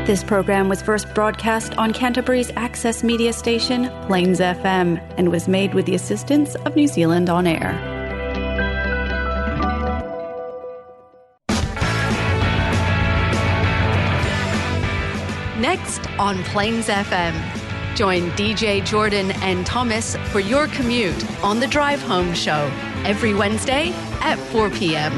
This program was first broadcast on Canterbury's access media station, Plains FM, and was made with the assistance of New Zealand On Air. Next on Plains FM, join DJ Jordan and Thomas for your commute on the Drive Home Show every Wednesday at 4 p.m.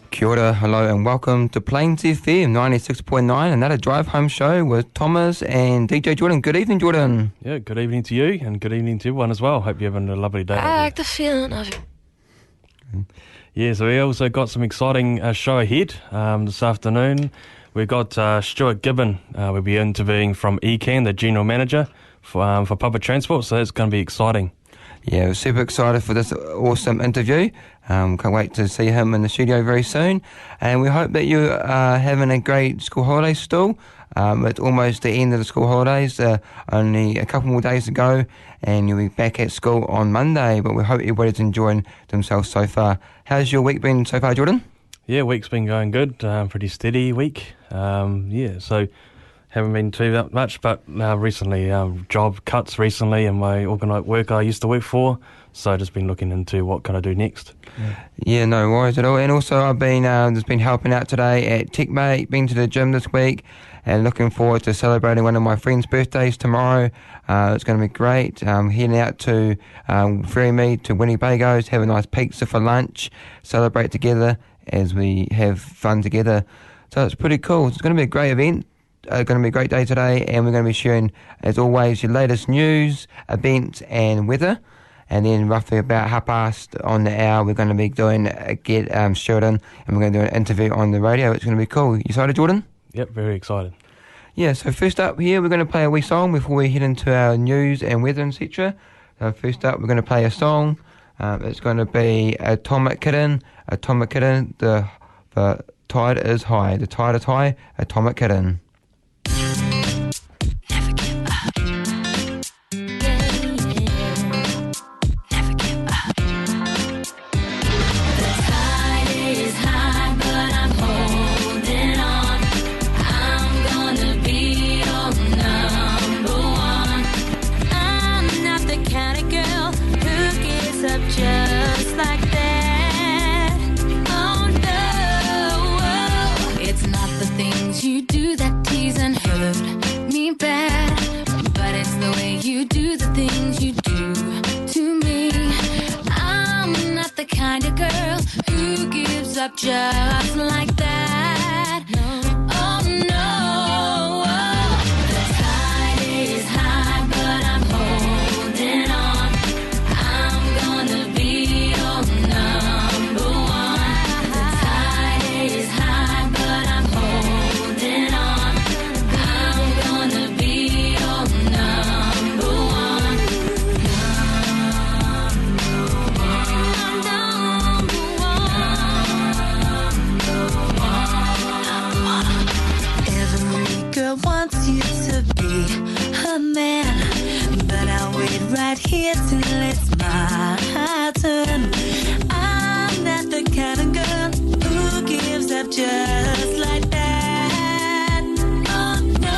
Kia ora, hello and welcome to Plains FM 96.9, another Drive Home Show with Thomas and DJ Jordan. Good evening, Jordan. Yeah, good evening to you and good evening to everyone as well. Hope you're having a lovely day. I like the feeling of it. Yeah, so we also got some exciting show ahead this afternoon. We've got Stewart Gibbon. We'll be interviewing from ECAN, the General Manager for public transport, so that's going to be exciting. Yeah, we're super excited for this awesome interview. Can't wait to see him in the studio very soon. And we hope that you are having a great school holiday still. It's almost the end of the school holidays, only a couple more days to go, and you'll be back at school on Monday. But we hope everybody's enjoying themselves so far. How's your week been so far, Jordan? Yeah, week's been going good. Pretty steady week. So haven't been too much, but recently job cuts recently in my organised work I used to work for. So I've just been looking into what can I do next. Yeah, no worries at all. And also I've been just been helping out today at TechMate, been to the gym this week, and looking forward to celebrating one of my friends' birthdays tomorrow. It's going to be great. Heading out to Ferrymead to Winnebago's, have a nice pizza for lunch, celebrate together as we have fun together. So it's pretty cool. It's going to be a great event. Going to be a great day today, and we're going to be sharing, as always, your latest news, events and weather. And then roughly about 1:30 on the hour, we're going to be doing get Sheridan, and we're going to do an interview on the radio. It's going to be cool. You excited, Jordan? Yep, very excited. Yeah, so first up here, we're going to play a wee song before we head into our news and weather, etc. First up, we're going to play a song. It's going to be Atomic Kitten, the tide is high. The tide is high, Atomic Kitten. Just like that. Oh no, it's not the things you do that tease and hurt me bad, but it's the way you do the things you do to me. I'm not the kind of girl who gives up just like that. Oh no, the tide is high, but I'm holding on. Wants you to be her man, but I'll wait right here till it's my turn. I'm not the kind of girl who gives up just like that. Oh no,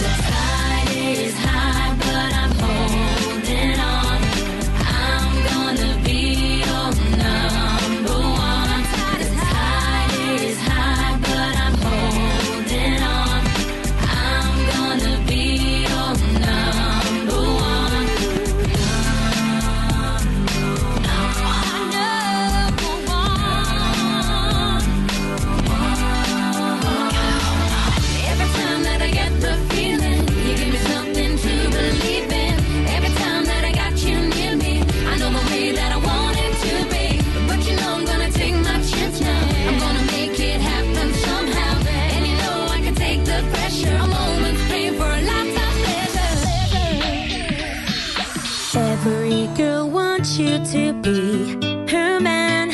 the tide is high, but I'm holding on. I'm gonna be your number one. The tide is high, but I'm holding on. I'm gonna be your number one. Every time that I get the feeling, you give me something to believe in. Every time that I got you near me, I know the way that I want it to be. But you know I'm gonna take my chance now. I'm gonna make it happen somehow. And you know I can take the pressure. A moment's pain for a lifetime pleasure. Every girl wants you to be her man,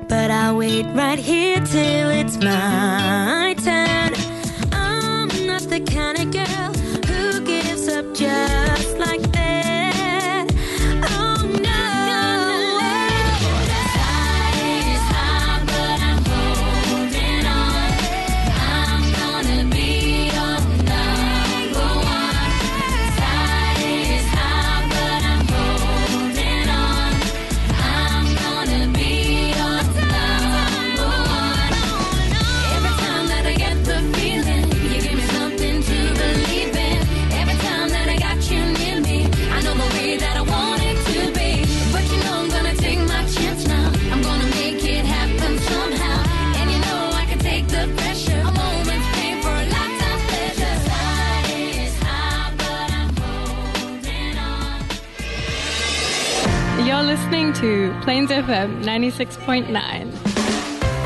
but I'll wait right here till it's my turn. I'm not the kind of girl who gives up just like that. Oh no, the tide is high, but I'm holding listening to Plains FM 96.9.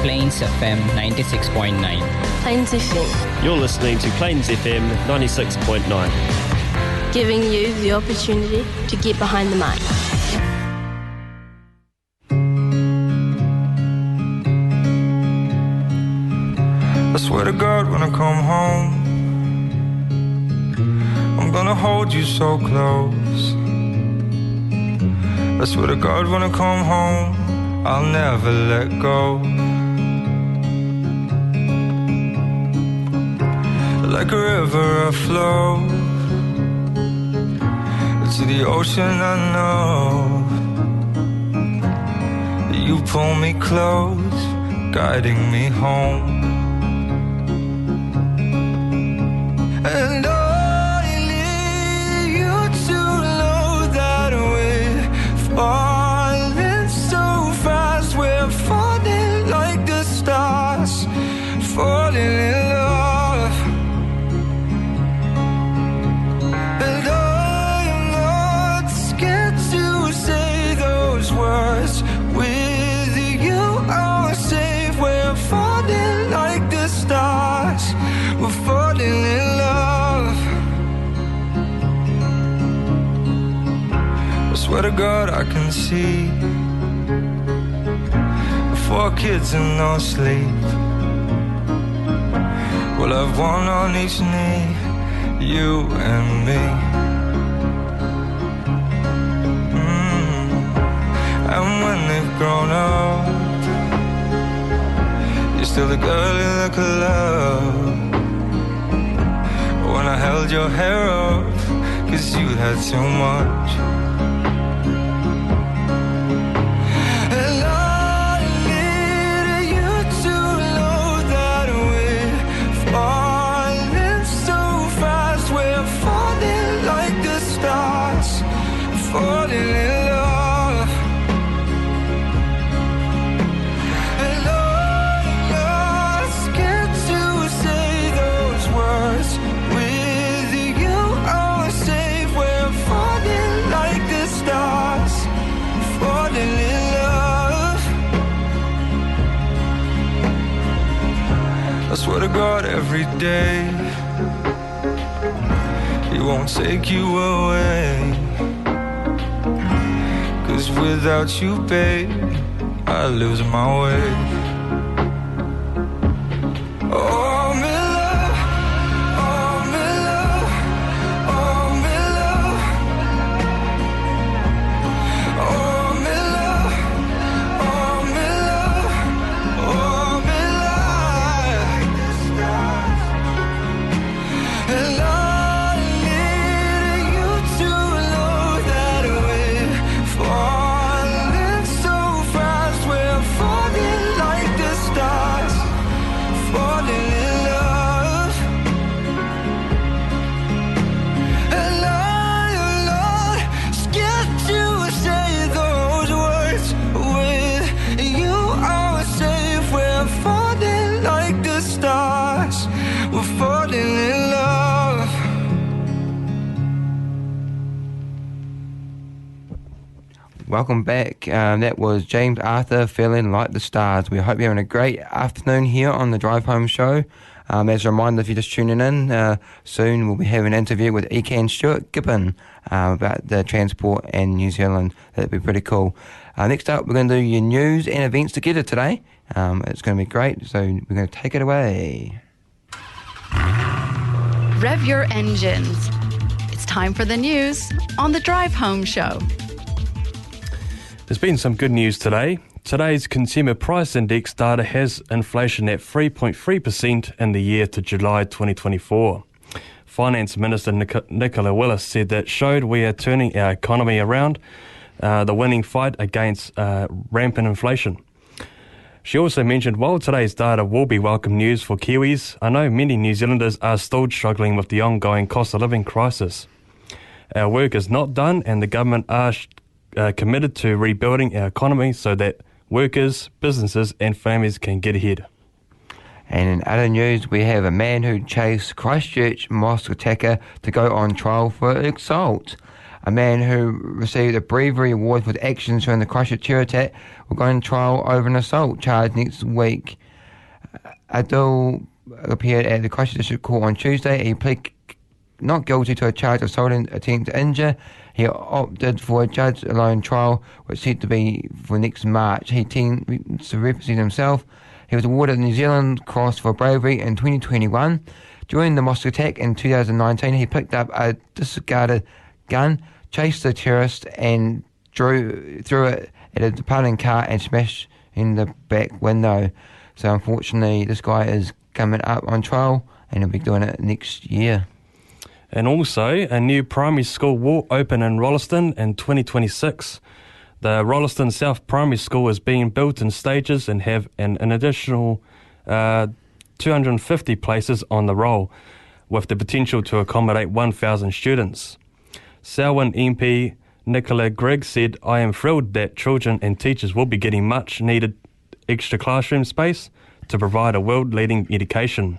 Plains FM 96.9. Plains FM. You're listening to Plains FM 96.9. Giving you the opportunity to get behind the mic. I swear to God when I come home, I'm gonna hold you so close. I swear to God when I come home, I'll never let go. Like a river I flow to the ocean I know. You pull me close, guiding me home. And I need you to know that we're falling so fast. We're falling like the stars, falling in love. And I am not scared to say those words. With you I'm safe. We're falling like the stars. We're falling in love. I swear to God I can see 4 kids and no sleep. We'll have one on each knee, you and me. And when they've grown up, you're still the girl in the club. When I held your hair up, 'cause you had too much. And I need you to know that we're falling so fast. We're falling like the stars, falling in love. And I'm not scared to say those words. With you I'm safe. We're falling like the stars, falling in love. I swear to God every day He won't take you away. 'Cause without you, babe, I lose my way. Oh, I'm in love. Oh, I'm in love. Oh, I'm in love. Oh, I'm in love. Oh, I'm in love. Oh, I'm in love. And I need you to know that we're falling so fast. We're falling like the stars, falling in love. And I am not scared to say those words. With you I'm safe. We're falling like the stars. We're falling in love. Welcome back. That was James Arthur, Feeling Like the Stars. We hope you're having a great afternoon here on the Drive Home Show. As a reminder, if you're just tuning in, soon we'll be having an interview with ECAN Stewart Gibbon about the transport in New Zealand. That'd be pretty cool. Next up, we're going to do your news and events together today. It's going to be great, so we're going to take it away. Rev your engines. It's time for the news on the Drive Home Show. There's been some good news today. Today's Consumer Price Index data has inflation at 3.3% in the year to July 2024. Finance Minister Nicola Willis said that showed we are turning our economy around, the winning fight against rampant inflation. She also mentioned while today's data will be welcome news for Kiwis, I know many New Zealanders are still struggling with the ongoing cost of living crisis. Our work is not done and the government are committed to rebuilding our economy so that workers, businesses and families can get ahead. And in other news, we have a man who chased Christchurch mosque attacker to go on trial for assault. a man who received a bravery award for his actions during the Christchurch terror attack, will go on trial over an assault charge next week. Adil appeared at the Christchurch District Court on Tuesday. He pleaded not guilty to a charge of assault and attempt to injure. He opted for a judge-alone trial, which is set to be for next March. He intends to represent himself. He was awarded the New Zealand Cross for bravery in 2021. During the mosque attack in 2019, he picked up a discarded gun, chased the terrorist, and threw it at a departing car and smashed in the back window. So unfortunately, this guy is coming up on trial, and he'll be doing it next year. And also, a new primary school will open in Rolleston in 2026. The Rolleston South Primary School is being built in stages and have an additional 250 places on the roll, with the potential to accommodate 1,000 students. Selwyn MP Nicola Grigg said, "I am thrilled that children and teachers will be getting much needed extra classroom space to provide a world-leading education."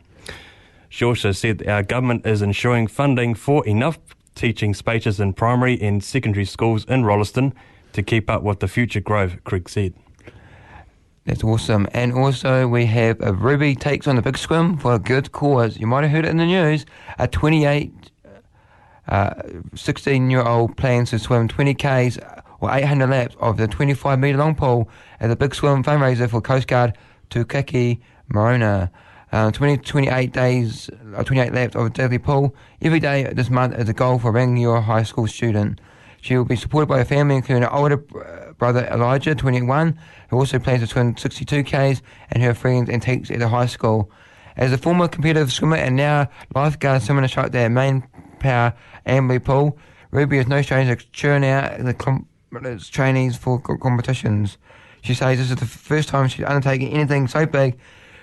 She also said our government is ensuring funding for enough teaching spaces in primary and secondary schools in Rolleston to keep up with the future growth, Grigg said. That's awesome. And also we have a Ruby takes on the big swim for a good cause. You might have heard it in the news. A 16-year-old plans to swim 20 Ks or 800 laps of the 25-metre long pool at the big swim fundraiser for Coast Guard Tukaki Marona. 28 laps of a daily pool every day this month is a goal for Rangiora High School student. She will be supported by her family, including her older brother Elijah, 21, who also plans to swim 62 Ks, and her friends and teachers at the high school. As a former competitive swimmer and now lifeguard swimming instructor at Main Power Amberley Pool, Ruby is no stranger to churn out the trainees for competitions. She says this is the first time she's undertaking anything so big.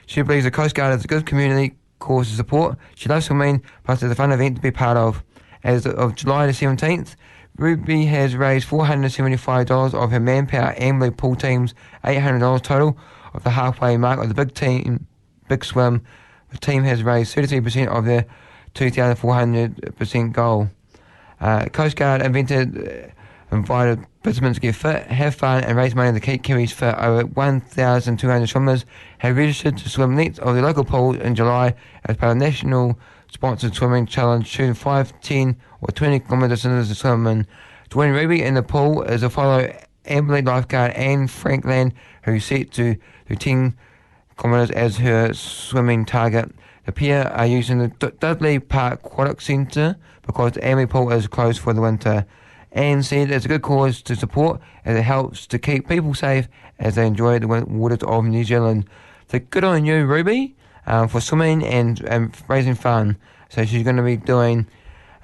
She believes the Coast Guard is a good community cause to support. She loves swimming, plus it's a fun event to be part of. As of July the 17th, Ruby has raised $475 of her Manpower Amberley Pool team's $800 total of the halfway mark of the big swim. The team has raised 33% of their 2,400% goal. Coast Guard invited participants to get fit, have fun, and raise money to keep Kiwis fit. Over 1,200 swimmers have registered to swim next of the local pool in July as part of the national sponsored swimming challenge, shooting 5, 10, or 20 kilometre distances to swim in. Joining Ruby in the pool is a fellow Amberley lifeguard Anne Frankland, who's set to do 10 kilometres as her swimming target. The pair are using the Dudley Park Aquatic Centre because the Amberley pool is closed for the winter. Anne said it's a good cause to support as it helps to keep people safe as they enjoy the waters of New Zealand. So good on you, Ruby, for swimming and raising fun. So she's going to be doing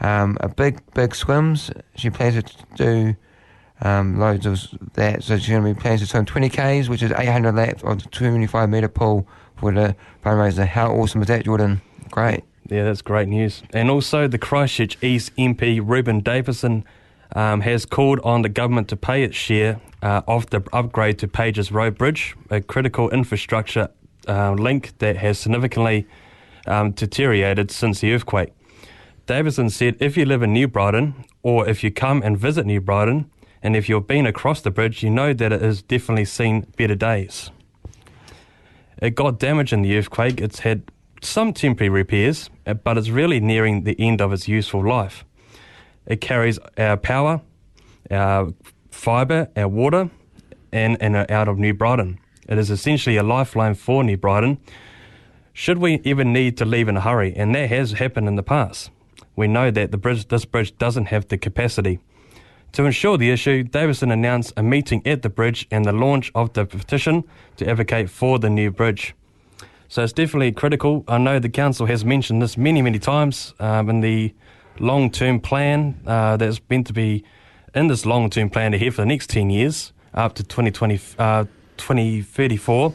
a big swims. She plans to do loads of that. So she's going to be planning to swim 20 Ks, which is 800 laps of the 25-metre pool for the fundraiser. How awesome is that, Jordan? Great. Yeah, that's great news. And also the Christchurch East MP Reuben Davison has called on the government to pay its share of the upgrade to Pages Road Bridge, a critical infrastructure link that has significantly deteriorated since the earthquake. Davison said if you live in New Brighton, or if you come and visit New Brighton, and if you've been across the bridge, you know that it has definitely seen better days. It got damaged in the earthquake. It's had some temporary repairs, but it's really nearing the end of its useful life. It carries our power, our fibre, our water, and out of New Brighton. It is essentially a lifeline for New Brighton, should we ever need to leave in a hurry, and that has happened in the past. We know that this bridge doesn't have the capacity. To ensure the issue, Davison announced a meeting at the bridge and the launch of the petition to advocate for the new bridge. So it's definitely critical. I know the council has mentioned this many times in the long-term plan that's meant to be in this long-term plan ahead for the next 10 years, up to 2034.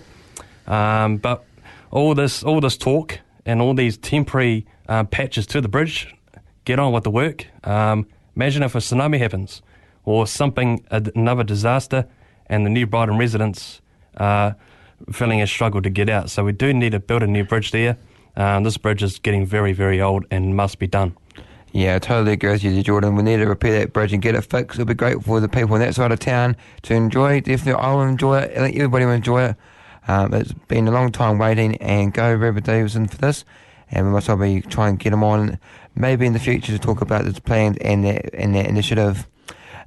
But all this talk and all these temporary patches to the bridge, get on with the work. Imagine if a tsunami happens or another disaster, and the New Brighton residents feeling a struggle to get out. So we do need to build a new bridge there. This bridge is getting very old and must be done. Yeah, I totally agree with you, Jordan. We need to repair that bridge and get it fixed. It'll be great for the people on that side of town to enjoy. Definitely, I'll enjoy it. I think everybody will enjoy it. It's been a long time waiting, and go River Davison for this. And we must all be trying to get them on, maybe in the future, to talk about this plan and that initiative.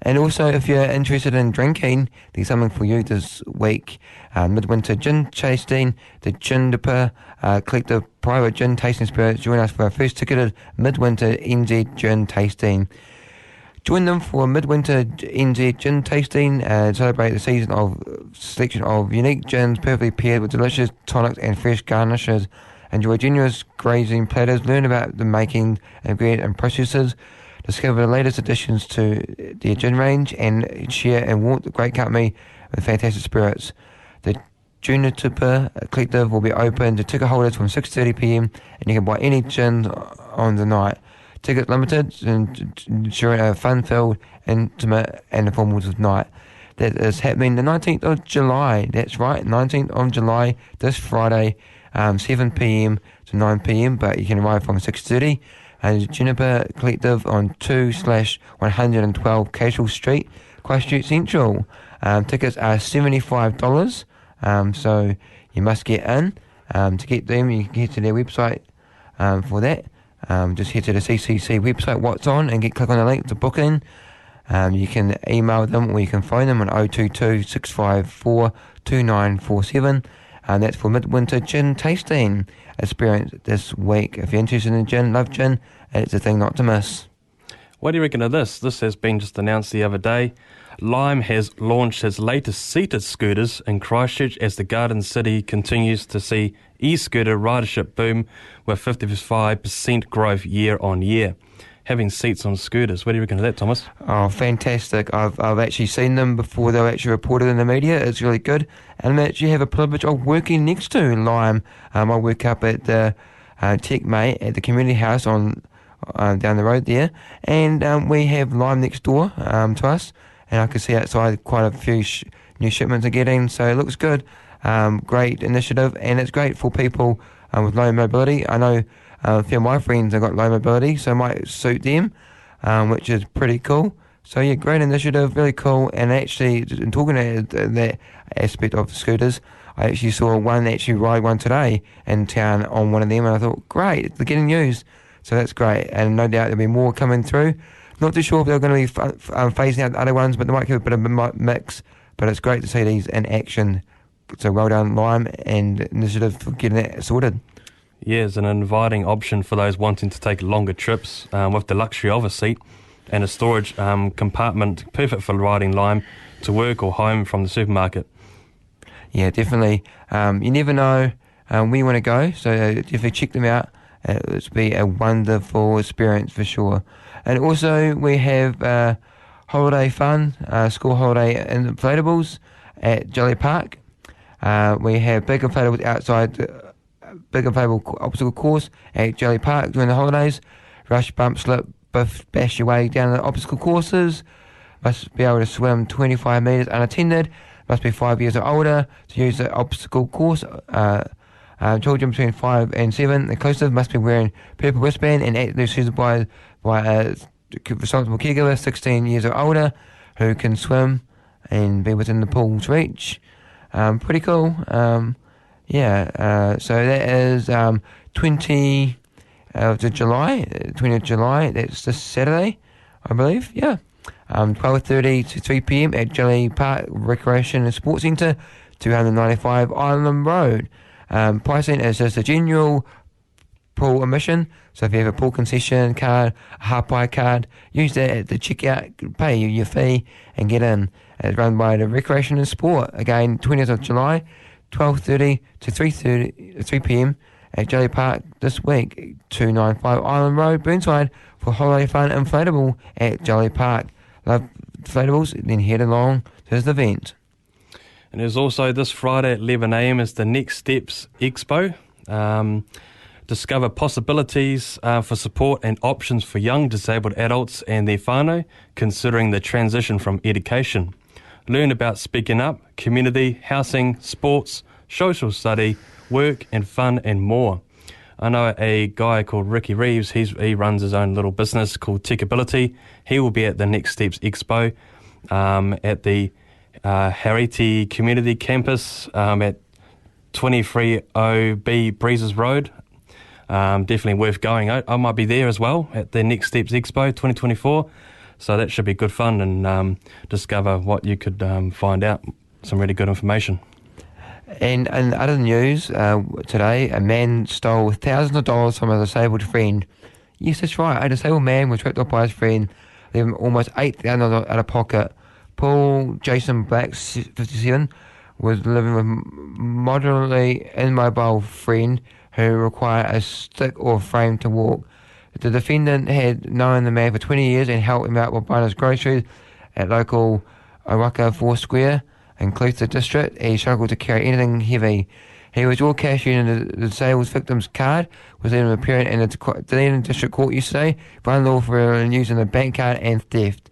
And also, if you're interested in drinking, there's something for you this week. Midwinter Gin Tasting, the Gin Dipper Collective Private Gin Tasting Spirits. Join us for our first ticketed Midwinter NZ Gin Tasting. Join them for Midwinter NZ Gin Tasting and celebrate the season of selection of unique gins perfectly paired with delicious tonics and fresh garnishes. Enjoy generous grazing platters, learn about the making, ingredients and processes. Discover the latest additions to their gin range and share and warm the great company with fantastic spirits. The Juniper Collective will be open to ticket holders from 6:30pm, and you can buy any gin on the night. Tickets limited, ensuring a fun-filled, intimate and informative night. That is happening the 19th of July. That's right, 19th of July, this Friday, 7pm to 9pm, but you can arrive from 6:30. Juniper Collective on 2/112 Casual Street, Christchurch Central. Tickets are $75, so you must get in. To get them, you can head to their website for that. Just head to the CCC website, What's On, and click on the link to book in. You can email them or you can phone them on 022 654 2947. And that's for Midwinter Gin Tasting experience this week. If you're interested in gin, love gin, it's a thing not to miss. What do you reckon of this? This has been just announced the other day. Lime has launched its latest seated scooters in Christchurch as the Garden City continues to see e-scooter ridership boom with 55% growth year on year. Having seats on scooters. What do you reckon of that, Thomas? Oh, fantastic. I've actually seen them before they were actually reported in the media. It's really good. And I actually have a privilege of working next to Lime. I work up at the TechMate at the community house on down the road there. And we have Lime next door to us. And I can see outside quite a few new shipments are getting. So it looks good. Great initiative. And it's great for people with low mobility. I know a few of my friends have got low mobility, so it might suit them, which is pretty cool. So yeah, great initiative, really cool. And actually, in talking about that aspect of scooters, I actually saw one actually ride one today in town on one of them, and I thought, great, they're getting used. So that's great, and no doubt there'll be more coming through. Not too sure if they're going to be phasing out the other ones, but they might give a bit of a mix. But it's great to see these in action. So well done, Lime, and initiative for getting that sorted. Yeah, it's an inviting option for those wanting to take longer trips with the luxury of a seat and a storage compartment, perfect for riding Lime to work or home from the supermarket. Yeah, definitely. You never know where you want to go, so if you check them out, it'll be a wonderful experience for sure. And also we have holiday fun, school holiday inflatables at Jelly Park. We have big inflatables outside big inflatable obstacle course at Jelly Park during the holidays. Rush, bump, slip, bash your way down the obstacle courses. Must be able to swim 25 metres unattended. Must be 5 years or older to use the obstacle course. Children between 5 and 7 inclusive must be wearing purple wristband and actively supervised by a responsible caregiver 16 years or older who can swim and be within the pool's reach. Pretty cool. So that is 20th of July, that's this Saturday, I believe, 12:30 to 3pm at Jelly Park Recreation and Sports Centre, 295 Island Road. Pricing is just a general pool admission, so if you have a pool concession card, a Hapai card, use that at the checkout, pay your fee and get in. It's run by the Recreation and Sport, again 20th of July, 12:30 to 3pm at Jelly Park this week, 295 Island Road, Burnside, for holiday fun inflatable at Jelly Park. Love inflatables, then head along to this event. And there's also this Friday at 11am is the Next Steps Expo. Discover possibilities for support and options for young disabled adults and their whānau considering the transition from education. Learn about speaking up, community, housing, sports, social study, work and fun and more. I know a guy called Ricky Reeves. He runs his own little business called Techability. He will be at the Next Steps Expo at the Hariti Community Campus at 230B Breezes Road. Definitely worth going. I might be there as well at the Next Steps Expo 2024. So that should be good fun and discover what you could find out. Some really good information. And in other news, today, a man stole thousands of dollars from a disabled friend. Yes, that's right. A disabled man was ripped off by his friend, leaving almost $8,000 out of pocket. Paul Jason Black, 57, was living with a moderately immobile friend who required a stick or frame to walk. The defendant had known the man for 20 years and helped him out with buying his groceries at local Owaka Foursquare in Clutha district. He struggled to carry anything heavy. He was all cash using the disabled victim's card, was then appearing in the Dunedin District Court yesterday for unlawful using the bank card and theft.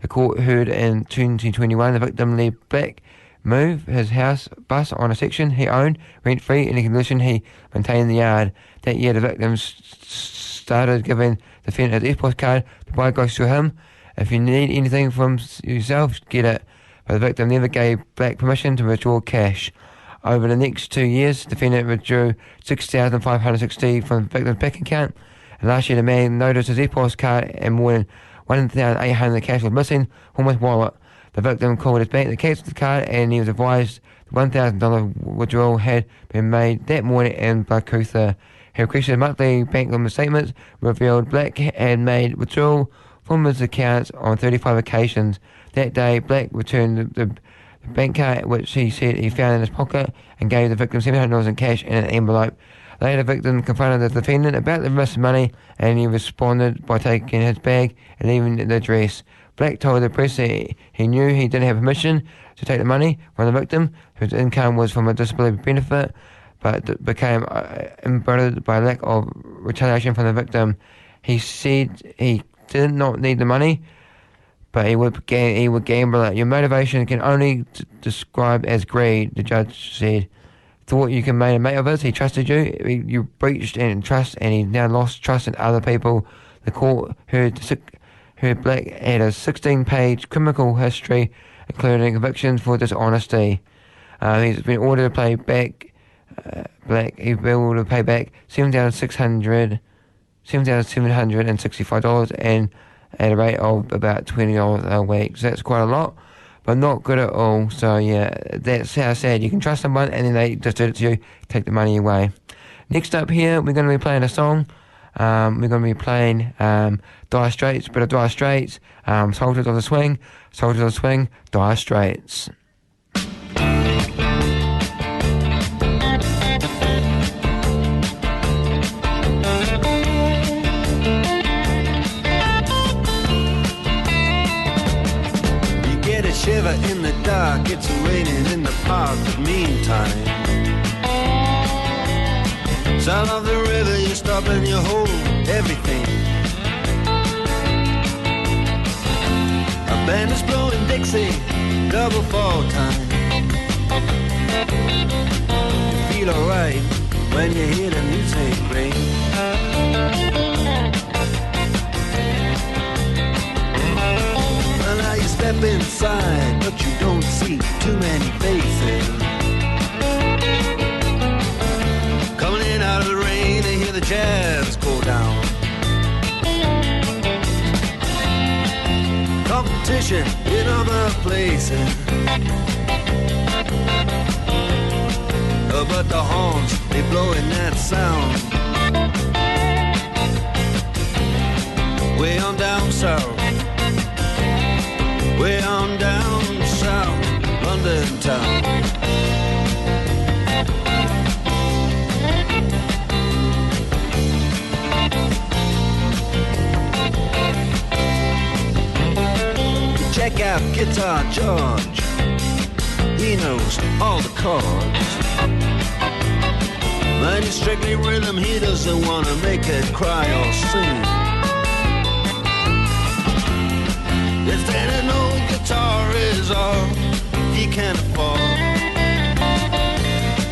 The court heard in 2021 the victim led Black move his house bus on a section he owned rent-free in the condition he maintained in the yard. That year the victim started giving the defendant his EPOS card to buy groceries to him. If you need anything from yourself, get it. But the victim never gave Black permission to withdraw cash. Over the next 2 years, the defendant withdrew $6,560 from the victim's bank account. And last year, the man noticed his EPOS card and more than $1,800 cash was missing from his wallet. The victim called his bank to cancel the card, and he was advised the $1,000 withdrawal had been made that morning in Clutha. He requested monthly bank statements revealed Black had made withdrawal from his accounts on 35 occasions. That day, Black returned the bank card, which he said he found in his pocket, and gave the victim $700 in cash in an envelope. Later, the victim confronted the defendant about the missing money, and he responded by taking his bag and leaving the address. Black told the press that he knew he didn't have permission to take the money from the victim, whose income was from a disability benefit, but became embittered by lack of retaliation from the victim. He said he did not need the money, but he would gamble it. Your motivation can only describe as greed, the judge said. Thought you can make a mate of us. He trusted you. You breached in trust, and he now lost trust in other people. The court heard Black had a 16-page criminal history, including convictions for dishonesty. He's been ordered to pay back. Black, he's been ordered to pay back $7,765, and at a rate of about $20 a week. So that's quite a lot, but not good at all. So yeah, that's how sad. You can trust someone and then they just do it to you, take the money away. Next up here, we're going to be playing a song. We're going to be playing Dire Straits, bit of Dire Straits, Soldiers of the Swing, Dire Straits. Shiver in the dark, it's raining in the park, but meantime, sound of the river, you stop and you hold everything. A band is blowing Dixie, double fall time. You feel alright when you hear the music ring. Step inside, but you don't see too many faces. Coming in out of the rain, they hear the jazz go down. Competition in other places, but the horns, they blowing that sound. Way on down south, way on down south, London town. Check out Guitar George, he knows all the chords. Mine is strictly rhythm, he doesn't want to make it cry or sing. If that an old guitar is all he can afford,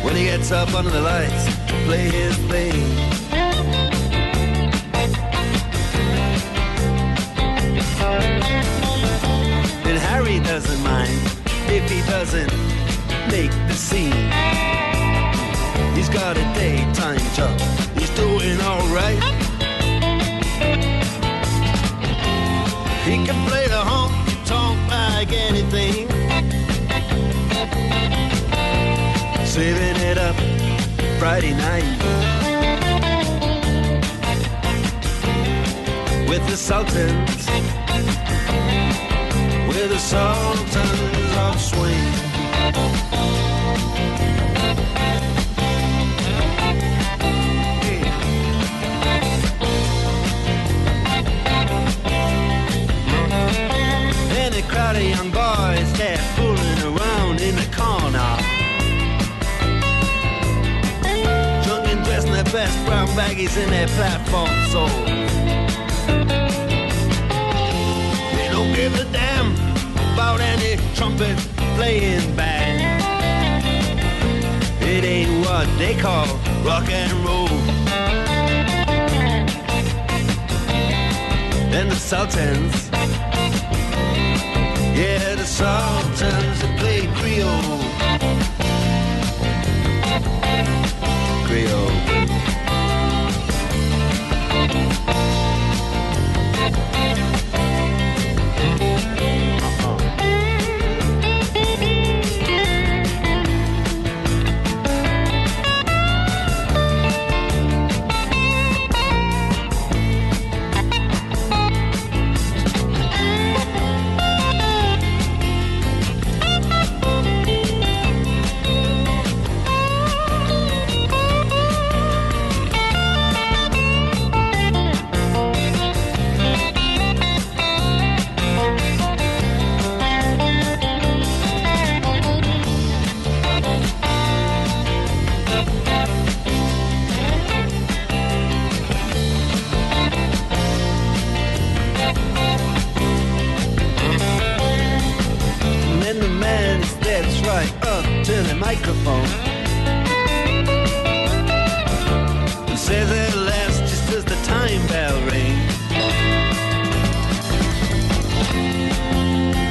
when he gets up under the lights to play his thing, And Harry doesn't mind if he doesn't make the scene. He's got a daytime job, he's doing alright. He can play the honky-tonk like anything, saving it up Friday night with the Sultans, with the Sultans of Swing. And a crowd of young boys, they're fooling around in the corner, drunk and dressed in their best brown baggies in their platform soles. They don't give a damn about any trumpet playing band. It ain't what they call rock and roll. And the Sultans, yeah, the Sultans that play Creole. Creole. Microphone says at last, just as the time bell rings,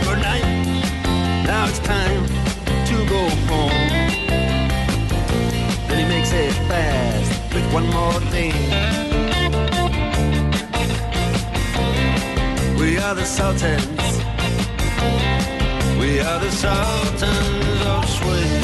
good night, now it's time to go home. Then he makes it fast with one more thing. We are the Sultans, we are the Sultans of Swing.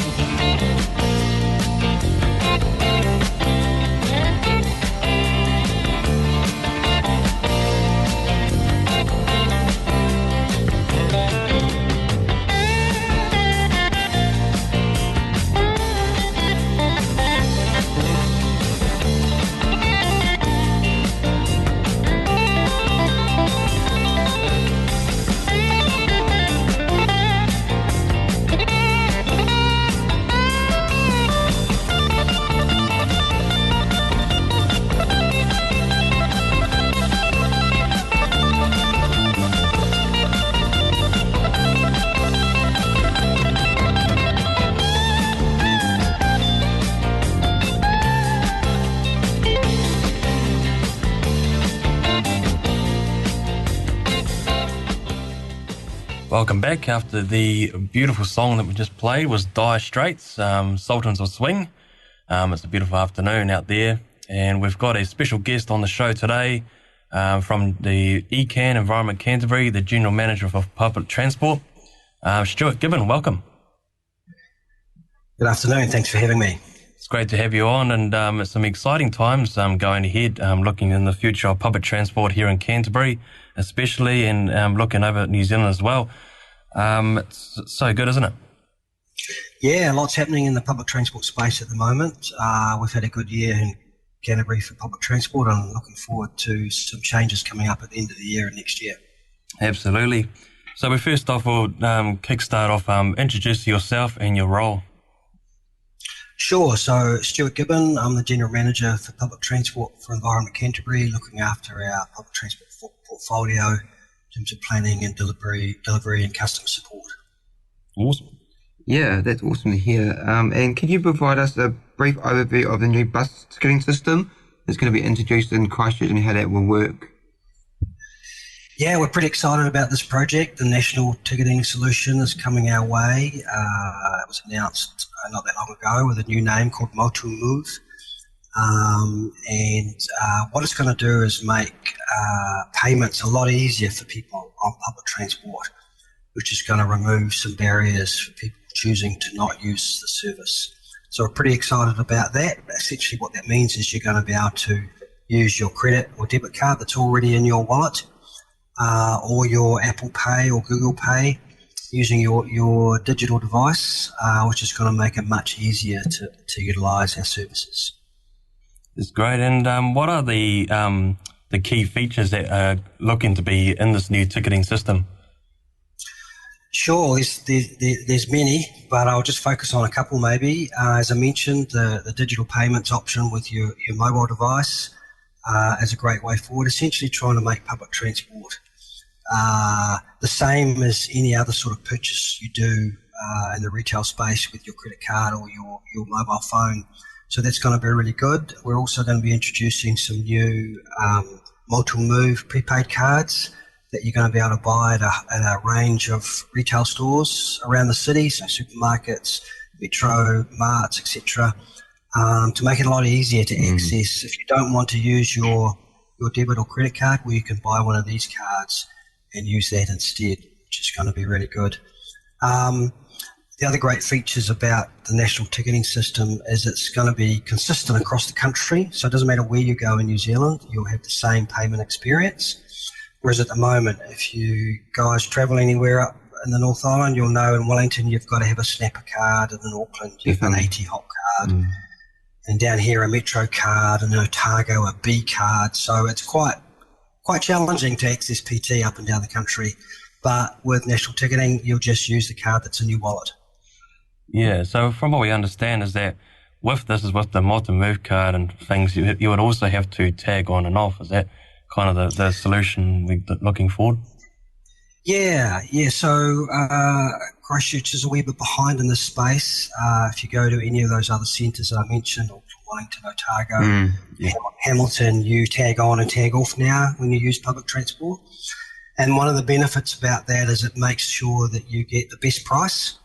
Welcome back. After the beautiful song that we just played was Dire Straits, Sultans of Swing. It's a beautiful afternoon out there, and we've got a special guest on the show today from the ECAN Environment Canterbury, the General Manager for Public Transport, Stewart Gibbon. Welcome. Good afternoon. Thanks for having me. It's great to have you on, and it's some exciting times going ahead, looking in the future of public transport here in Canterbury, especially, and looking over at New Zealand as well. It's so good, isn't it? Yeah, lots happening in the public transport space at the moment. We've had a good year in Canterbury for public transport. I'm looking forward to some changes coming up at the end of the year and next year. Absolutely. So we first off will kickstart off, introduce yourself and your role. Sure. So Stewart Gibbon, I'm the General Manager for Public Transport for Environment Canterbury, looking after our public transport portfolio in terms of planning and delivery and customer support. Awesome. Yeah, that's awesome to hear. And can you provide us a brief overview of the new bus ticketing system that's going to be introduced in Christchurch and how that will work? Yeah, we're pretty excited about this project. The national ticketing solution is coming our way. It was announced not that long ago with a new name called Motu Move. What it's going to do is make payments a lot easier for people on public transport, which is going to remove some barriers for people choosing to not use the service. So we're pretty excited about that. Essentially what that means is you're going to be able to use your credit or debit card that's already in your wallet, or your Apple Pay or Google Pay, using your digital device, which is going to make it much easier to utilise our services. It's great. And what are the key features that are looking to be in this new ticketing system? Sure, there's many, but I'll just focus on a couple maybe. As I mentioned, the digital payments option with your mobile device is a great way forward, essentially trying to make public transport the same as any other sort of purchase you do in the retail space with your credit card or your mobile phone. So that's going to be really good. We're also going to be introducing some new Motu Move prepaid cards that you're going to be able to buy at a range of retail stores around the city, so supermarkets, Metro, Marts, etc., to make it a lot easier to access. If you don't want to use your debit or credit card, well, you can buy one of these cards and use that instead, which is going to be really good. The other great features about the national ticketing system is it's going to be consistent across the country, so it doesn't matter where you go in New Zealand, you'll have the same payment experience. Whereas at the moment, if you guys travel anywhere up in the North Island, you'll know in Wellington you've got to have a Snapper card, and in Auckland you've got an AT-HOP card, and down here a Metro card, and in Otago a B card. So it's quite challenging to access PT up and down the country. But with national ticketing, you'll just use the card that's in your wallet. Yeah, so from what we understand is that with the Motu Move card and things, you would also have to tag on and off. Is that kind of the solution we're looking forward? Yeah. So Christchurch is a wee bit behind in this space. If you go to any of those other centres that I mentioned, or Wellington, Otago, Hamilton, you tag on and tag off now when you use public transport. And one of the benefits about that is it makes sure that you get the best price.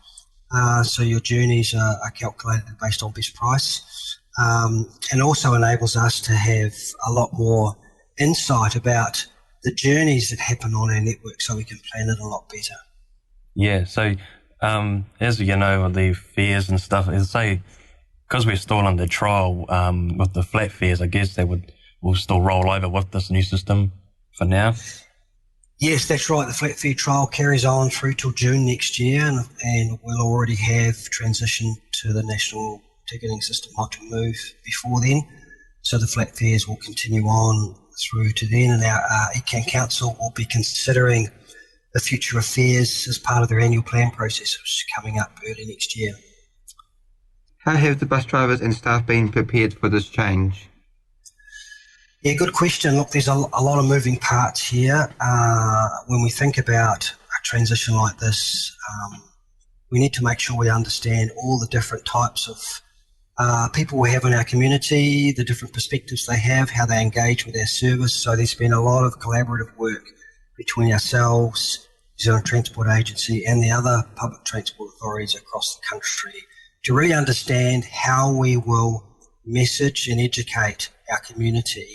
So your journeys are calculated based on best price, and also enables us to have a lot more insight about the journeys that happen on our network, so we can plan it a lot better. Yeah, so as you know, with the fares and stuff, say because we're still under trial with the flat fares, I guess they will still roll over with this new system for now. Yes, that's right. The flat fare trial carries on through till June next year, and we'll already have transitioned to the national ticketing system, Motu Move, before then. So the flat fares will continue on through to then, and our ECAN Council will be considering the future of fares as part of their annual plan process, which is coming up early next year. How have the bus drivers and staff been prepared for this change? Yeah, good question. Look, there's a lot of moving parts here. When we think about a transition like this, we need to make sure we understand all the different types of people we have in our community, the different perspectives they have, how they engage with our service. So there's been a lot of collaborative work between ourselves, New Zealand Transport Agency, and the other public transport authorities across the country to really understand how we will message and educate our community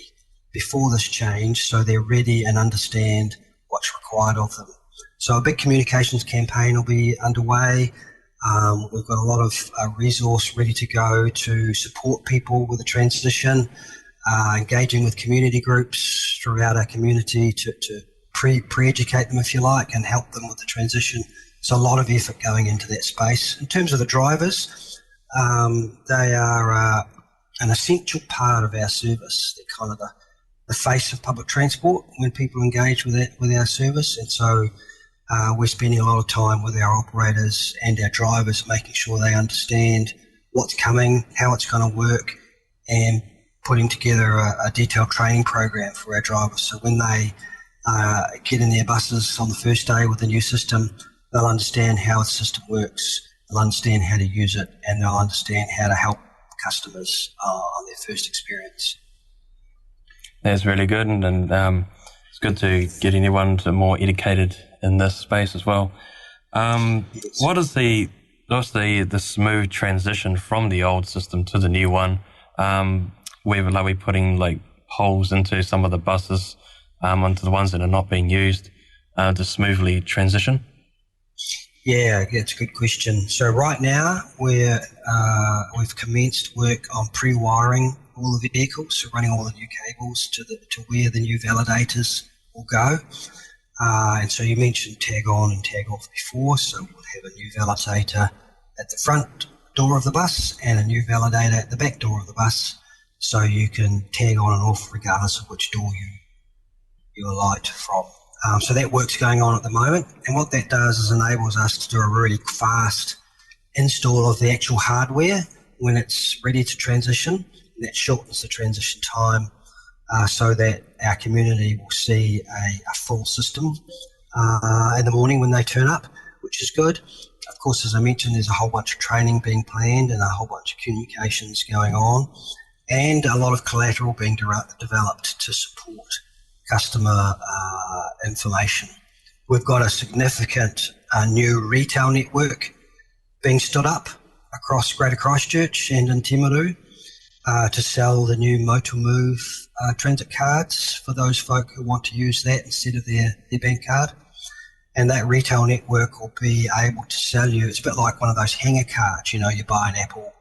before this change, so they're ready and understand what's required of them. So a big communications campaign will be underway. We've got a lot of resource ready to go to support people with the transition, engaging with community groups throughout our community to pre-educate them, if you like, and help them with the transition. So a lot of effort going into that space. In terms of the drivers, they are an essential part of our service. They're kind of the face of public transport when people engage with our service, and so we're spending a lot of time with our operators and our drivers, making sure they understand what's coming, how it's going to work, and putting together a detailed training program for our drivers. So when they get in their buses on the first day with the new system, they'll understand how the system works, they'll understand how to use it, and they'll understand how to help customers on their first experience. That's really good. And it's good to get anyone to more educated in this space as well. Yes. What's the smooth transition from the old system to the new one? Where are we putting like holes into some of the buses, onto the ones that are not being used, to smoothly transition? Yeah, it's a good question. So right now we've commenced work on pre-wiring all the vehicles, so running all the new cables to where the new validators will go. And so you mentioned tag on and tag off before, so we'll have a new validator at the front door of the bus and a new validator at the back door of the bus, so you can tag on and off regardless of which door you alight from. So that work's going on at the moment, and what that does is enables us to do a really fast install of the actual hardware when it's ready to transition. And that shortens the transition time, so that our community will see a full system in the morning when they turn up, which is good. Of course, as I mentioned, there's a whole bunch of training being planned and a whole bunch of communications going on, and a lot of collateral being developed to support customer information. We've got a significant new retail network being stood up across Greater Christchurch and in Timaru to sell the new Motu Move transit cards for those folk who want to use that instead of their bank card. And that retail network will be able to sell you, it's a bit like one of those hanger cards, you buy an Apple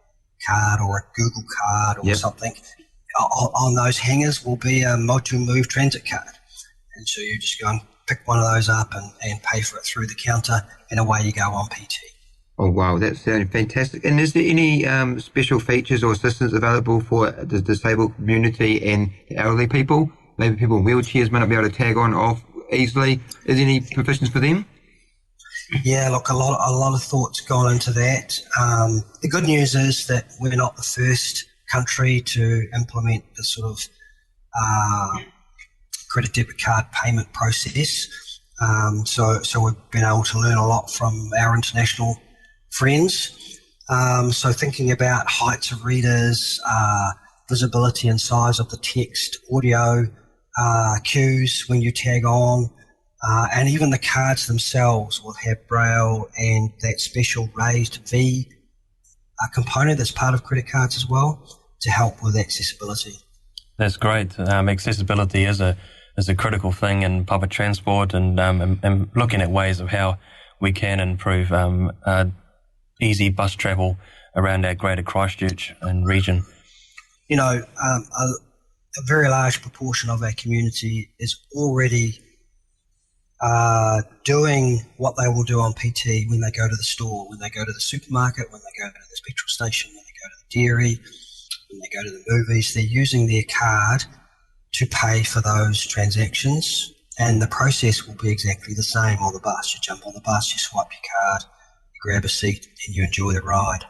card or a Google card or something. On those hangers will be a Motu Move transit card. And so you just go and pick one of those up and pay for it through the counter, and away you go on PT. Oh, wow, that sounds fantastic. And is there any special features or assistance available for the disabled community and the elderly people? Maybe people in wheelchairs might not be able to tag on off easily. Is there any provisions for them? Yeah, look, a lot of thought's gone into that. The good news is that we're not the first country to implement the sort of credit debit card payment process. So we've been able to learn a lot from our international friends. So thinking about heights of readers, visibility and size of the text, audio cues when you tag on, and even the cards themselves will have braille and that special raised V component that's part of credit cards as well to help with accessibility. That's great. Accessibility is a critical thing in public transport, and looking at ways of how we can improve easy bus travel around our Greater Christchurch and region. A very large proportion of our community is already doing what they will do on PT when they go to the store, when they go to the supermarket, when they go to the petrol station, when they go to the dairy, when they go to the movies. They're using their card to pay for those transactions, and the process will be exactly the same on the bus. You jump on the bus, you swipe your card, you grab a seat, and you enjoy the ride.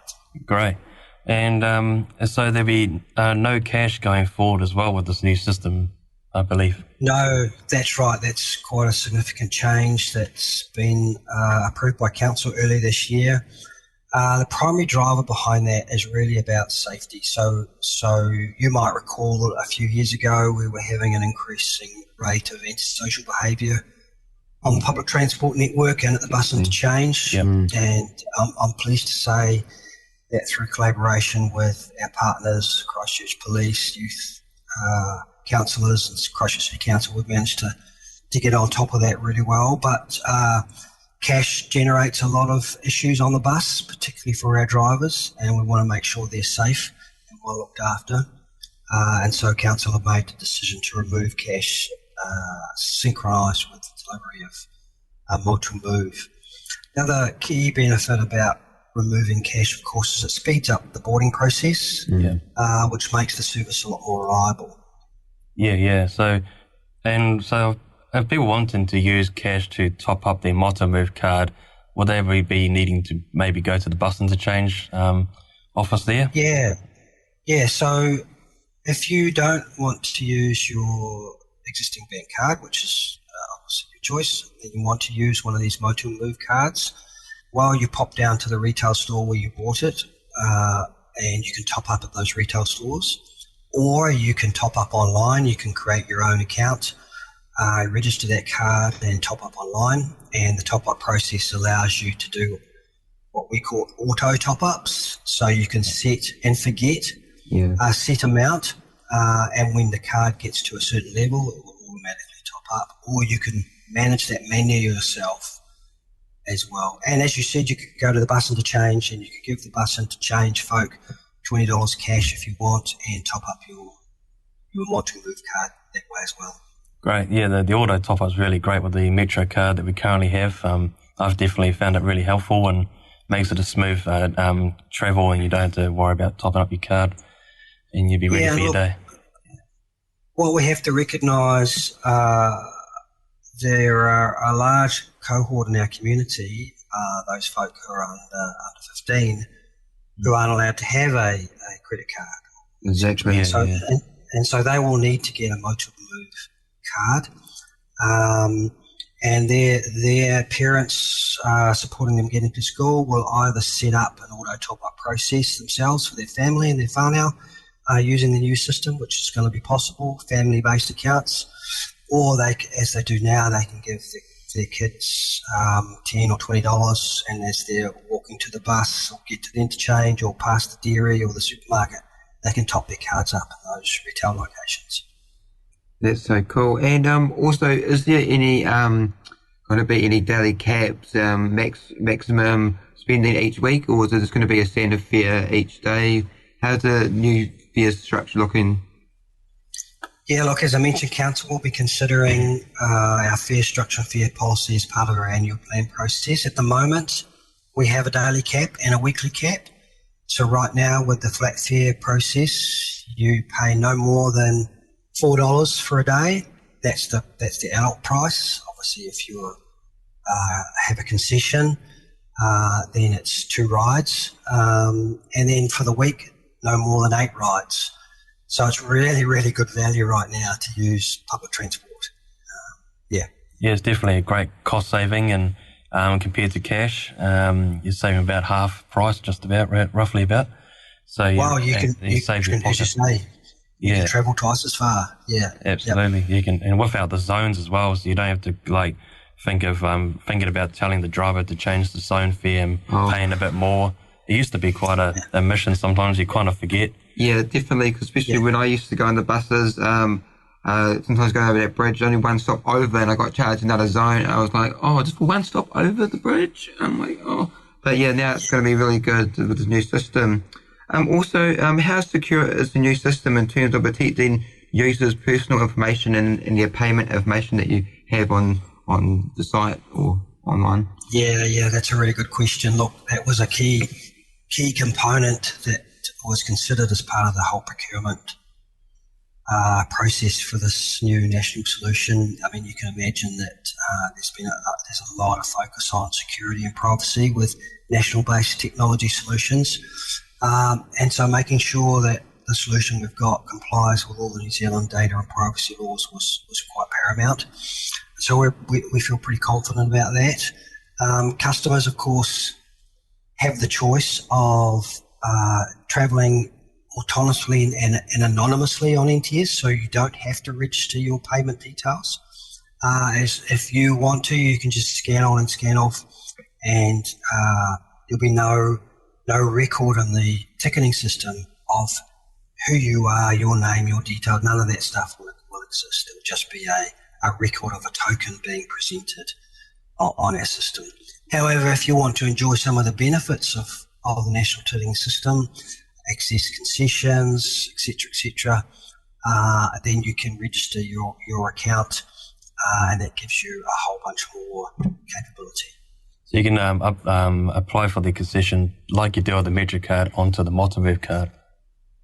Great. And so there'll be no cash going forward as well with this new system, I believe. No, that's right. That's quite a significant change that's been approved by Council earlier this year. The primary driver behind that is really about safety. So you might recall a few years ago we were having an increasing rate of antisocial behaviour on the public transport network and at the bus interchange. Yep. And I'm pleased to say that through collaboration with our partners, Christchurch Police, Youth Councillors and Christchurch City Council, we've managed to get on top of that really well. But cash generates a lot of issues on the bus, particularly for our drivers, and we want to make sure they're safe and well looked after. And so Council have made the decision to remove cash, synchronised with the delivery of Motu Move. Now, the key benefit about removing cash, of course, is it speeds up the boarding process, which makes the service a lot more reliable. Yeah. So if people wanting to use cash to top up their Motu Move card, would they ever be needing to maybe go to the bus interchange office there? Yeah. So if you don't want to use your existing bank card, which is obviously your choice, then you want to use one of these Motu Move cards, well, you pop down to the retail store where you bought it, and you can top up at those retail stores, or you can top up online. You can create your own account register that card and top up online, and the top up process allows you to do what we call auto top ups. So you can set and forget a set amount, and when the card gets to a certain level, it will automatically top up, or you can manage that manually yourself as well. And as you said, you could go to the bus interchange and you could give the bus interchange folk $20 cash if you want, and top up your Motu Move card that way as well. Great, yeah, the auto top-up is really great with the Metro card that we currently have. I've definitely found it really helpful and makes it a smooth travel, and you don't have to worry about topping up your card, and you'll be ready for your day. Well, we have to recognise there are a large cohort in our community, those folk who are under 15, who aren't allowed to have a credit card. Exactly. And so they will need to get a Motu Move card. And their parents supporting them getting to school will either set up an auto top-up process themselves for their family and their whānau using the new system, which is going to be possible, family-based accounts, or they, as they do now, they can give their kids $10 or $20, and as they're walking to the bus or get to the interchange or past the dairy or the supermarket, they can top their cards up in those retail locations. That's so cool. And also, is there any going to be any daily caps, maximum spending each week, or is it just going to be a standard fare each day? How's the new fare structure looking? Yeah, look, as I mentioned, Council will be considering our fare structure and fare policy as part of our annual plan process. At the moment, we have a daily cap and a weekly cap. So right now, with the flat fare process, you pay no more than $4 for a day. That's the adult price. Obviously, if you have a concession, then it's 2 rides. And then for the week, no more than 8 rides. So it's really, really good value right now to use public transport. Yeah, it's definitely a great cost saving, and compared to cash, you're saving about half price, just about, roughly about. So you can travel twice as far. Yeah, absolutely. Yep. You can, and without the zones as well, so you don't have to think of thinking about telling the driver to change the zone fare and paying a bit more. It used to be quite a mission. Sometimes you kind of forget. Yeah, definitely, because especially when I used to go on the buses, sometimes going over that bridge, only one stop over, and I got charged another zone. I was like, just for one stop over the bridge? I'm like, But yeah, now it's going to be really good with this new system. Also, how secure is the new system in terms of protecting users' personal information and their payment information that you have on the site or online? Yeah, that's a really good question. Look, that was a key component that was considered as part of the whole procurement process for this new national solution. I mean, you can imagine that there's a lot of focus on security and privacy with national-based technology solutions, and so making sure that the solution we've got complies with all the New Zealand data and privacy laws was quite paramount. So we feel pretty confident about that. Customers, of course, have the choice of travelling autonomously and anonymously on NTS, so you don't have to register your payment details. If you want to, you can just scan on and scan off, and there'll be no record on the ticketing system of who you are, your name, your details. None of that stuff will exist. It'll just be a record of a token being presented on our system. However, if you want to enjoy some of the benefits of the national ticketing system, access concessions, etc., then you can register your account, and that gives you a whole bunch more capability. So you can apply for the concession like you do with the Metro card onto the Motu Move card,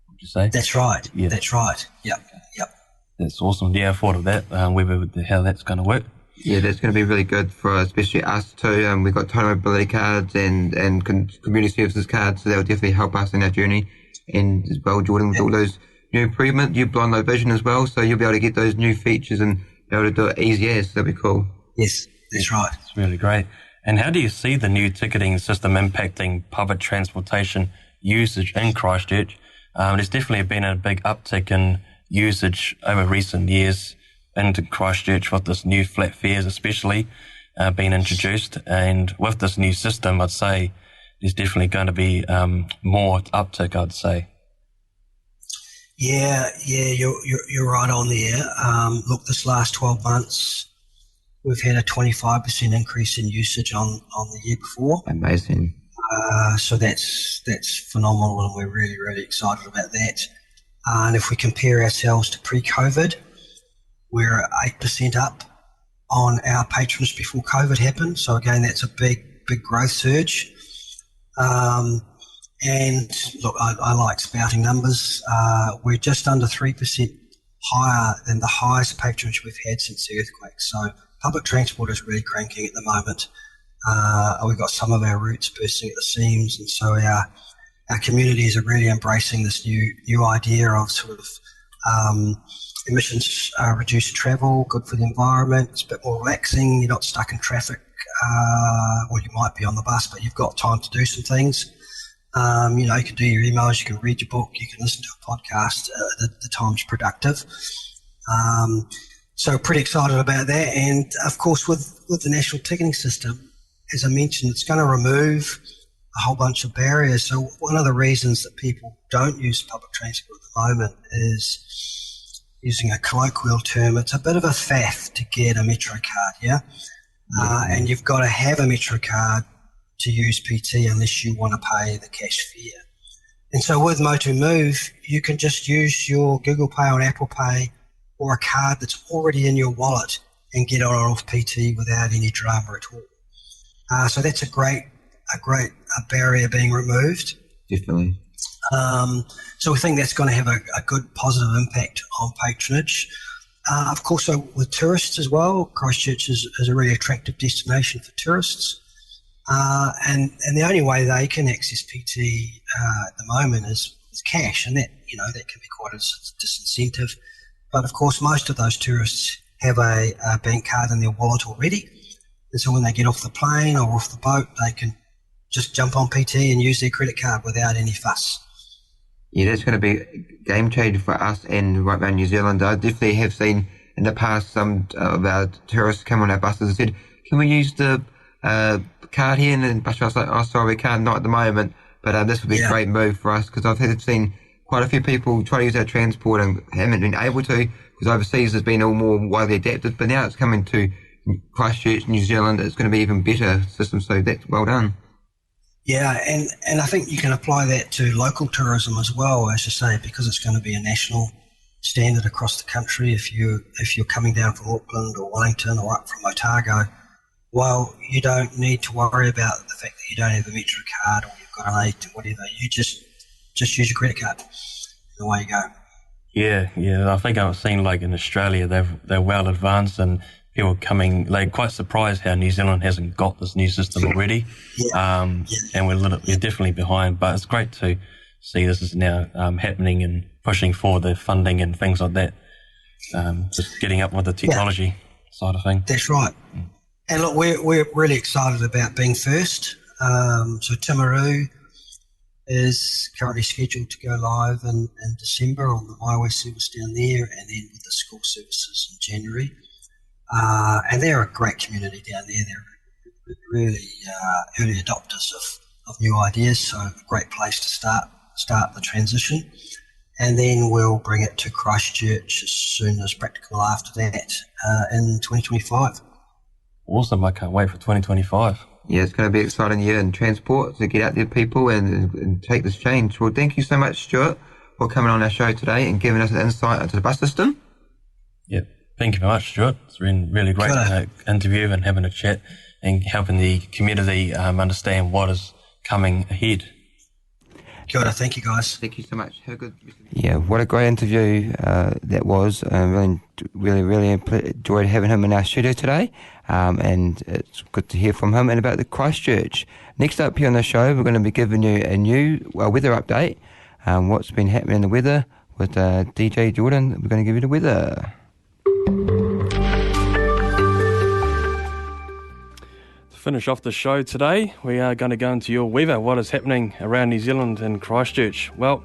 would you say? That's right. Yeah. That's right. Yep. That's awesome. Yeah, I thought of that, how that's going to work. Yeah, that's going to be really good for especially us too. We've got total mobility cards and community services cards, so that will definitely help us in our journey. And as well, Jordan, with all those new improvements, you've blind low vision as well, so you'll be able to get those new features and be able to do it easy as. That'll be cool. Yes, that's right. It's really great. And how do you see the new ticketing system impacting public transportation usage in Christchurch? There's definitely been a big uptick in usage over recent years into Christchurch with this new flat fares especially being introduced, and with this new system, I'd say there's definitely going to be more uptick, I'd say. Yeah, you're right on there. Look, this last 12 months, we've had a 25% increase in usage on the year before. Amazing. So that's phenomenal, and we're really, really excited about that. And if we compare ourselves to pre-COVID, we're 8% up on our patronage before COVID happened. So again, that's a big growth surge. And look, I like spouting numbers. We're just under 3% higher than the highest patronage we've had since the earthquake. So public transport is really cranking at the moment. We've got some of our routes bursting at the seams, and so our communities are really embracing this new idea of sort of emissions reduced travel, good for the environment. It's a bit more relaxing. You're not stuck in traffic. Well, you might be on the bus, but you've got time to do some things. You can do your emails, you can read your book, you can listen to a podcast. The time's productive. So pretty excited about that. And of course, with the national ticketing system, as I mentioned, it's going to remove a whole bunch of barriers. So one of the reasons that people don't use public transport at the moment is, using a colloquial term, it's a bit of a faff to get a Metro card, yeah? And you've got to have a Metro card to use PT unless you want to pay the cash fare. And so with Motu Move, you can just use your Google Pay or Apple Pay or a card that's already in your wallet and get on and off PT without any drama at all. So that's a great barrier being removed. Definitely. So we think that's going to have a good positive impact on patronage. Of course, so with tourists as well, Christchurch is a really attractive destination for tourists. And the only way they can access PT at the moment is cash, and that can be quite a disincentive. But of course, most of those tourists have a bank card in their wallet already, and so when they get off the plane or off the boat, they can just jump on PT and use their credit card without any fuss. Yeah, that's going to be a game changer for us and right around New Zealand. I definitely have seen in the past some of our tourists come on our buses and said, "Can we use the card here?" And then bus driver's like, "Oh, sorry, we can't, not at the moment." But this would be a great move for us, because I've seen quite a few people try to use our transport and haven't been able to, because overseas has been all more widely adapted. But now it's coming to Christchurch, New Zealand. It's going to be even better system. So that's well done. Yeah, and I think you can apply that to local tourism as well, as you say, because it's going to be a national standard across the country. If you're coming down from Auckland or Wellington or up from Otago, well, you don't need to worry about the fact that you don't have a Metro card or you've got an 8 or whatever. You just use your credit card. And away you go. Yeah. I think I've seen, like in Australia, they're well advanced, and people coming, they're quite surprised how New Zealand hasn't got this new system already. And we're definitely behind, but it's great to see this is now happening and pushing for the funding and things like that. Just getting up with the technology side of things. That's right. And look, we're really excited about being first. So Timaru is currently scheduled to go live in December on the highway service down there, and then with the school services in January. And they're a great community down there. They're really early adopters of new ideas, so a great place to start the transition. And then we'll bring it to Christchurch as soon as practical after that in 2025. Awesome. I can't wait for 2025. Yeah, it's going to be an exciting year in transport to get out there, people, and take this change. Well, thank you so much, Stewart, for coming on our show today and giving us an insight into the bus system. Yep. Thank you very much, Stewart. It's been really great interview and having a chat and helping the community understand what is coming ahead. Kia ora, thank you guys. Thank you so much. Have a good. Yeah, what a great interview that was. Really enjoyed having him in our studio today, and it's good to hear from him and about the Christchurch. Next up here on the show, we're going to be giving you a new weather update. What's been happening in the weather with DJ Jordan. We're going to give you the weather. Finish off the show today, we are going to go into your weather. What is happening around New Zealand and Christchurch? Well,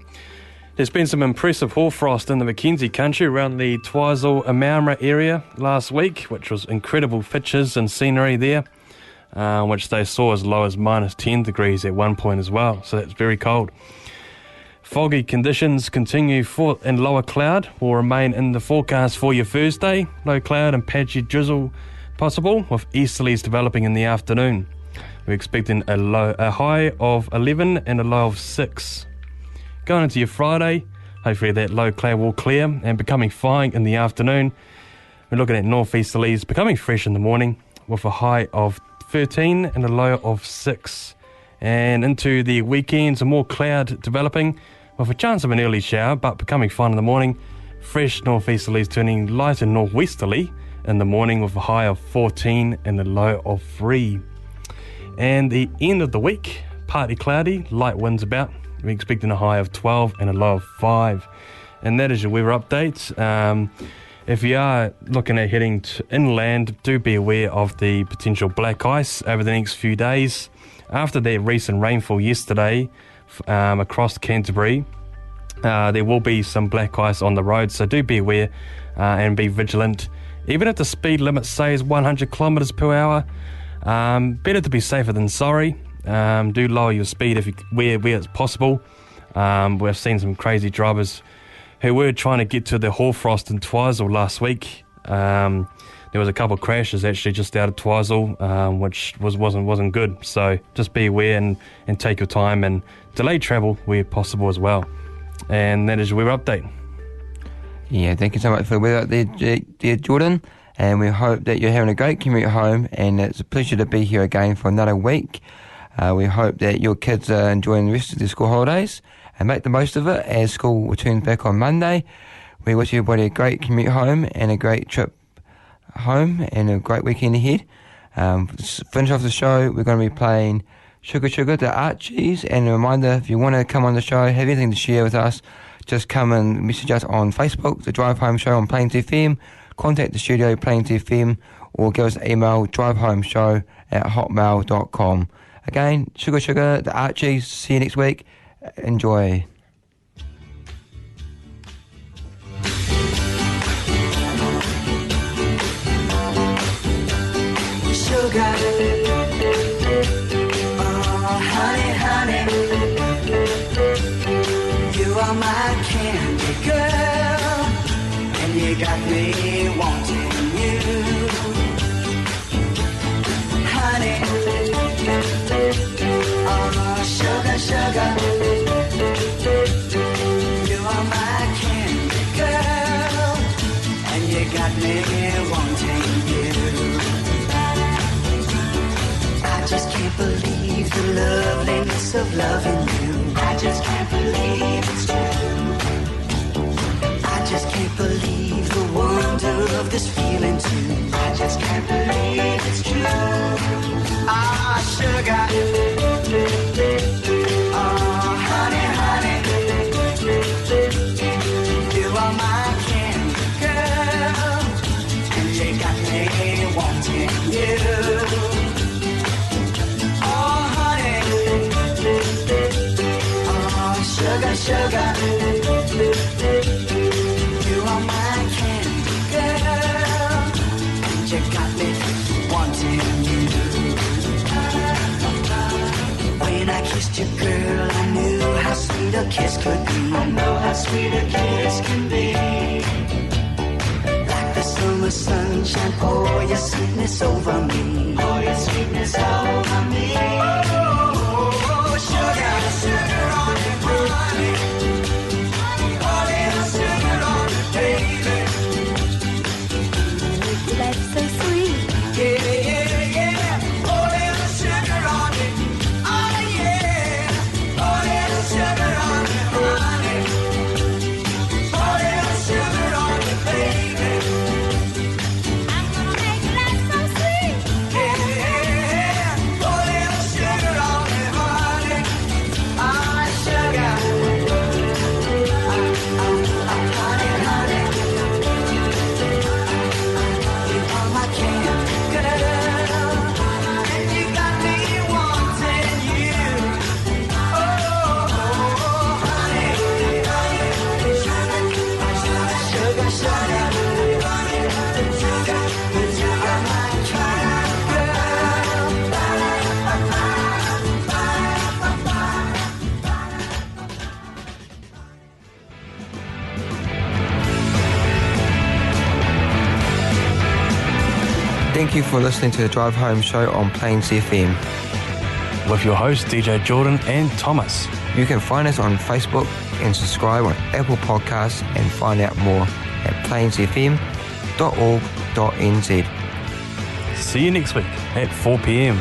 There's been some impressive hoarfrost in the Mackenzie country around the Twizel Amaumra area last week, which was incredible pictures and scenery there, which they saw as low as minus 10 degrees at one point as well, so that's very cold. Foggy conditions continue and lower cloud will remain in the forecast for your Thursday. Low cloud and patchy drizzle possible, with easterlies developing in the afternoon. We're expecting a high of 11 and a low of 6. Going into your Friday, hopefully that low cloud will clear and becoming fine in the afternoon. We're looking at northeasterlies becoming fresh in the morning with a high of 13 and a low of 6. And into the weekend, some more cloud developing with a chance of an early shower, but becoming fine in the morning. Fresh northeasterlies turning light and northwesterly in the morning with a high of 14 and a low of 3. And the end of the week, partly cloudy, light winds about. We're expecting a high of 12 and a low of 5. And that is your weather update. If you are looking at heading inland, do be aware of the potential black ice over the next few days. After that recent rainfall yesterday across Canterbury, there will be some black ice on the road, so do be aware and be vigilant. Even if the speed limit says 100 kilometres per hour, better to be safer than sorry. Do lower your speed where it's possible. We've seen some crazy drivers who were trying to get to the hoarfrost in Twizel last week. There was a couple of crashes actually just out of Twizel, which wasn't good. So just be aware and take your time and delay travel where possible as well. And that is your weather update. Yeah, thank you so much for the weather there, dear Jordan. And we hope that you're having a great commute home, and it's a pleasure to be here again for another week. We hope that your kids are enjoying the rest of their school holidays and make the most of it as school returns back on Monday. We wish everybody a great commute home and a great trip home and a great weekend ahead. Finish off the show, we're going to be playing Sugar Sugar, the Archies. And a reminder, if you want to come on the show, have anything to share with us, just come and message us on Facebook, The Drive Home Show on Plains FM. Contact the studio, Plains FM, or give us an email, drivehomeshow@hotmail.com. Again, Sugar Sugar, the Archies. See you next week. Enjoy. Sugar, oh honey, honey, you are my candy girl, and you got me wanting you, honey. Oh, sugar, sugar, you are my candy girl, and you got me wanting you. I just can't believe the loveliness of loving you. I just can't believe it's true. I just can't believe the wonder of this feeling too. I just can't believe it's true. Ah, sugar. Oh, honey, honey. You are my candy girl, and you got me wanting you. Oh, honey. Oh, sugar, sugar. You are my candy girl, and you got me wanting you. When I kissed you, girl, I knew how sweet a kiss could be. I know how sweet a kiss can be. Like the summer sunshine, pour your sweetness over me. Pour your sweetness over me. Oh, sugar, sugar on it, honey. Oh, little sugar on it, baby. Life's so sweet. Yeah, yeah, yeah. Oh, little sugar on it. Oh, yeah. Oh, little sugar on it, honey. Oh, little sugar on it, baby. I'm gonna make life so sweet. Yeah, yeah, yeah. Oh, little sugar Thank you for listening to the Drive Home show on Plains FM. With your hosts, DJ Jordan and Thomas. You can find us on Facebook and subscribe on Apple Podcasts and find out more at plainsfm.org.nz. See you next week at 4 p.m.